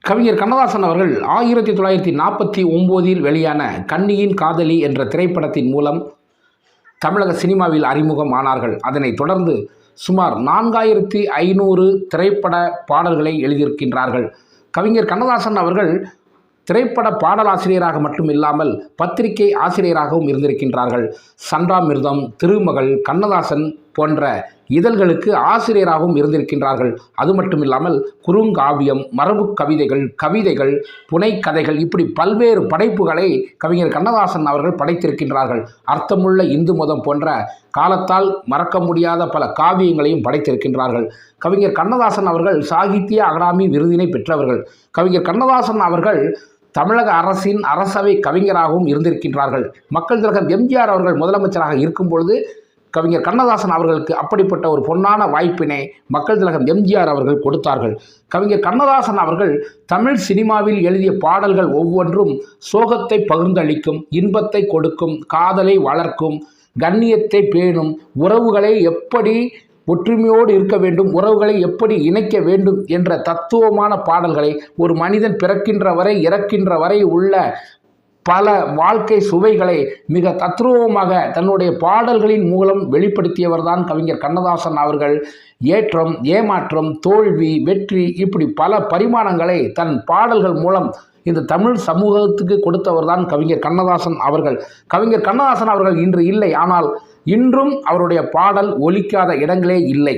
கவிஞர் கண்ணதாசன் அவர்கள் 1949 வெளியான கண்ணியின் காதலி என்ற திரைப்படத்தின் மூலம் தமிழக சினிமாவில் அறிமுகம் ஆனார்கள். அதனைத் தொடர்ந்து சுமார் 4500 திரைப்பட பாடல்களை எழுதியிருக்கின்றார்கள். கவிஞர் கண்ணதாசன் அவர்கள் திரைப்பட பாடலாசிரியராக மட்டும் இல்லாமல் பத்திரிகை ஆசிரியராகவும் இருந்திருக்கின்றார்கள். சண்டாமிர்தம், திருமகள், கண்ணதாசன் போன்ற இதழ்களுக்கு ஆசிரியராகவும் இருந்திருக்கின்றார்கள். அது மட்டும் இல்லாமல் குறுங்காவியம், மரபு கவிதைகள், புனைக்கதைகள் இப்படி பல்வேறு படைப்புகளை கவிஞர் கண்ணதாசன் அவர்கள் படைத்திருக்கின்றார்கள். அர்த்தமுள்ள இந்து மதம் போன்ற காலத்தால் மறக்க முடியாத பல காவியங்களையும் படைத்திருக்கின்றார்கள். கவிஞர் கண்ணதாசன் அவர்கள் சாகித்ய அகாடமி விருதினை பெற்றவர்கள். கவிஞர் கண்ணதாசன் அவர்கள் தமிழக அரசின் அரசவை கவிஞராகவும் இருந்திருக்கின்றார்கள். மக்கள் திலகம் எம்ஜிஆர் அவர்கள் முதலமைச்சராக இருக்கும் பொழுது கவிஞர் கண்ணதாசன் அவர்களுக்கு அப்படிப்பட்ட ஒரு பொன்னான வாய்ப்பினை மக்கள் திலகம் எம்ஜிஆர் அவர்கள் கொடுத்தார்கள். கவிஞர் கண்ணதாசன் அவர்கள் தமிழ் சினிமாவில் எழுதிய பாடல்கள் ஒவ்வொன்றும் சோகத்தை பகிர்ந்தளிக்கும், இன்பத்தை கொடுக்கும், காதலை வளர்க்கும், கண்ணியத்தை பேணும், உறவுகளை எப்படி ஒற்றுமையோடு இருக்க வேண்டும், உறவுகளை எப்படி இணைக்க வேண்டும் என்ற தத்துவமான பாடல்களை ஒரு மனிதன் பிறக்கின்ற வரை இறக்கின்ற வரை உள்ள பல வாழ்க்கை சுவைகளை மிக தத்ரூபமாக தன்னுடைய பாடல்களின் மூலம் வெளிப்படுத்தியவர்தான் கவிஞர் கண்ணதாசன் அவர்கள். ஏற்றம், ஏமாற்றம், தோல்வி, வெற்றி இப்படி பல பரிமாணங்களை தன் பாடல்கள் மூலம் இந்த தமிழ் சமூகத்துக்கு கொடுத்தவர்தான் கவிஞர் கண்ணதாசன் அவர்கள். கவிஞர் கண்ணதாசன் அவர்கள் இன்று இல்லை, ஆனால் இன்றும் அவருடைய பாடல் ஒலிக்காத இடங்களே இல்லை.